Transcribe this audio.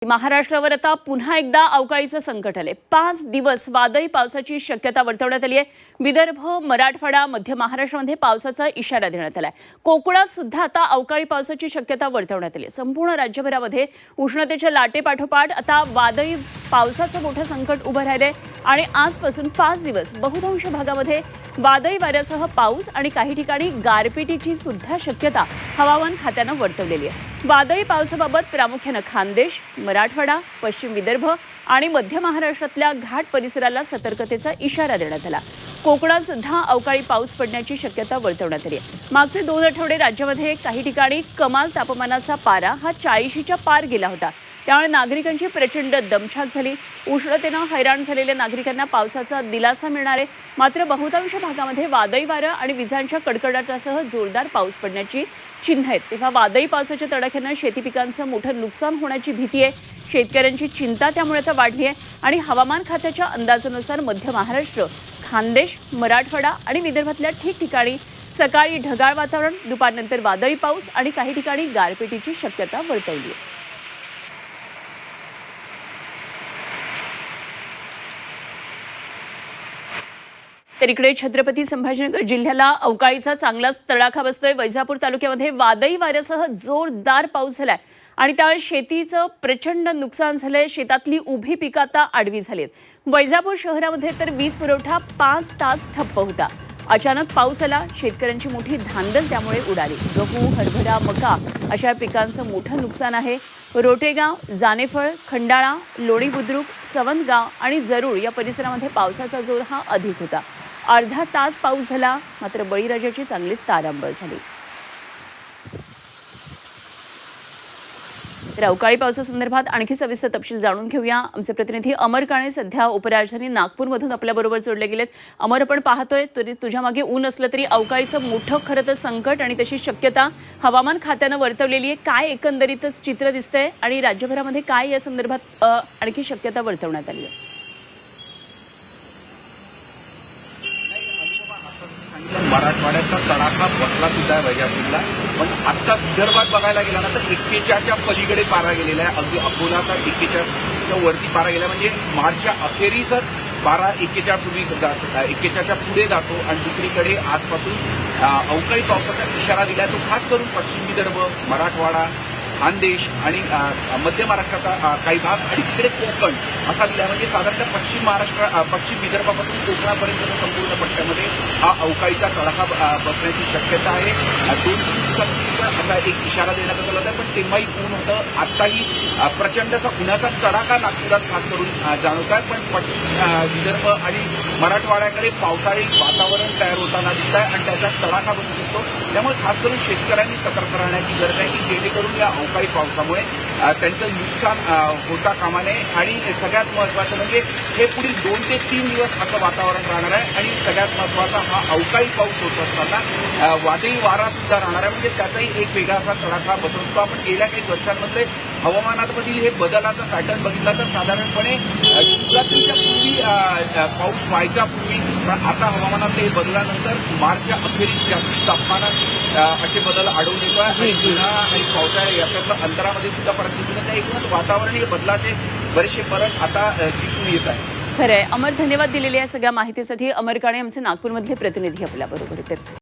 महाराष्ट्रावर आता पुन्हा एकदा अवकाळीचं संकट आले। 5 दिवस वादळी पावसाची शक्यता वर्तवण्यात आली आहे। विदर्भ, मराठवाडा, मध्य महाराष्ट्रामध्ये पावसाचा इशारा देण्यात आलाय। कोकणात सुद्धा आता अवकाळी पावसाची शक्यता वर्तवण्यात आली आहे। संपूर्ण राज्यभरामध्ये उष्णतेच्या लाटेपाठोपाठ आता वादळी पावसाचं मोठं संकट उभं राहिलंय आणि आजपासून 5 दिवस बहुतांश भागामध्ये वादळी वाऱ्यासह पाऊस आणि काही ठिकाणी गारपिटीची सुद्धा शक्यता हवामान खात्यानं वर्तवलेली आहे। वादळी पावसाबाबत प्रामुख्याने खानदेश, मराठवाडा, पश्चिम विदर्भ आणि मध्य महाराष्ट्रातल्या घाट परिसराला सतर्कतेचा इशारा देण्यात आला। कोकणात सुद्धा अवकाळी पाऊस पडण्याची शक्यता वर्तवण्यात आली आहे। मागचे 2 आठवडे राज्यामध्ये काही ठिकाणी कमाल तापमानाचा पारा हा 40च्या पार गेला होता। त्यामुळे नागरिकांची प्रचंड दमछाक झाली। उष्णतेनं हैराण झालेल्या नागरिकांना पावसाचा दिलासा मिळणार आहे। मात्र बहुतांश भागामध्ये वादळी वारं आणि विजांच्या कडकडाटासह जोरदार पाऊस पडण्याची चिन्ह आहेत। तेव्हा वादळी पावसाच्या तडाख्यानं शेती पिकांचं मोठं नुकसान होण्याची भीती आहे। शेतकऱ्यांची चिंता त्यामुळे आता वाढली आहे आणि हवामान खात्याच्या अंदाजानुसार मध्य महाराष्ट्र, खानदेश, मराठवाडा आणि विदर्भातल्या ठिकठिकाणी सकाळी ढगाळ वातावरण, दुपारनंतर वादळी पाऊस आणि काही ठिकाणी गारपिटीची शक्यता वर्तवली आहे। तर इकडे छत्रपती संभाजीनगर जिल्ह्याला अवकाळीचा चांगलाच तडाखा बसतोय। वैजापूर तालुक्यामध्ये वादळी वाऱ्यासह जोरदार पाऊस झालाय आणि त्यामुळे शेतीचं प्रचंड नुकसान झालंय। शेतातली उभी पिकं आता आडवी झालीत। वैजापूर शहरामध्ये तर वीज पुरवठा 5 तास ठप्प होता। अचानक पाऊस आला, शेतकऱ्यांची मोठी धांदल त्यामुळे उडाली। गहू, हरभरा, मका अशा पिकांचं मोठं नुकसान आहे। रोटेगाव, जानेफळ, खंडाळा, लोणी बुद्रुक, सवंतगाव आणि जरूर या परिसरामध्ये पावसाचा जोर हा अधिक होता। अर्धा तास पाऊस झाला, मात्र बळीराजाची चांगलीच तारांबळ झाली। तर अवकाळी पावसासंदर्भात आणखी सविस्तर तपशील जाणून घेऊया। आमचे प्रतिनिधी अमर काणे सध्या उपराजधानी नागपूरमधून आपल्याबरोबर जोडले गेलेत। अमर, आपण पाहतोय तरी तुझ्या मागे ऊन असलं तरी अवकाळीचं मोठं खरं तर संकट आणि तशी शक्यता हवामान खात्यानं वर्तवलेली आहे। काय एकंदरीतच चित्र दिसतंय आणि राज्यभरामध्ये काय या संदर्भात आणखी शक्यता वर्तवण्यात आली आहे? मराठवाड्याचा तडाखा बसला सुद्धा आहे वैजापूरला, पण आता विदर्भात बघायला गेला ना तर 41च्या पलीकडे पारा गेलेला आहे। अगदी अकोलाचा 41च्या वरती पारा गेला, म्हणजे मार्चच्या अखेरीसच पारा 41च्या पुढे जातो आणि दुसरीकडे आजपासून अवकाळी पावसाचा इशारा दिला आहे। तो खास करून पश्चिम विदर्भ, मराठवाडा, खानदेश आणि मध्य महाराष्ट्राचा काही भाग आणि तिकडे कोकण असा दिला। म्हणजे साधारणतः पश्चिम विदर्भापासून कोकणापर्यंत संपूर्ण पट्ट्यामध्ये हा अवकाळीचा तडाखा बसण्याची शक्यता आहे। 2-3 दिवसांपूर्वी असा एक इशारा देण्यात आला होता, पण तेव्हाही ऊन होतं। आत्ताही प्रचंड असा उन्हाचा तडाखा नागपुरात खास करून जाणवत आहे। पण पश्चिम विदर्भ आणि मराठवाड्याकडे पावसाळी वातावरण तयार होताना दिसत आहे आणि त्याचा तडाखा बसू शकतो। त्यामुळे खास करून शेतकऱ्यांनी सतर्क राहण्याची गरज आहे की जेणेकरून या अवकाळी पावसामुळे त्यांचं नुकसान होता कामा नये। आणि सगळ्यात महत्त्वाचं म्हणजे हे पुढील 2 ते 3 दिवस असं वातावरण राहणार आहे आणि सगळ्यात महत्त्वाचा हा अवकाळी पाऊस होत असताना वादळी वारा सुद्धा राहणार आहे, म्हणजे त्याचाही एक वेगळा असा तडाखा बसवतो। आपण गेल्या काही वर्षांमध्ये हवामानामधील हे बदलाचा पॅटर्न बघितला तर साधारणपणे शिवरात्रीच्या पूर्वी पाऊस व्हायचा पूर्वी, पण आता हवामानात हे बदलानंतर मार्चच्या अखेरीस जास्त तापमानात असे बदल आढळून येतो आहे। आणि पावसाळ्या याच्यातलं अंतरामध्ये सुद्धा फरक दिसून येत आहे। एकूणच वातावरणीय बदलाचे बरेचसे फरक आता दिसून येत आहे। खरंय अमर, धन्यवाद दिलेल्या या सगळ्या माहितीसाठी। अमर काणे आमचे नागपूरमधले प्रतिनिधी आपल्याबरोबर होते।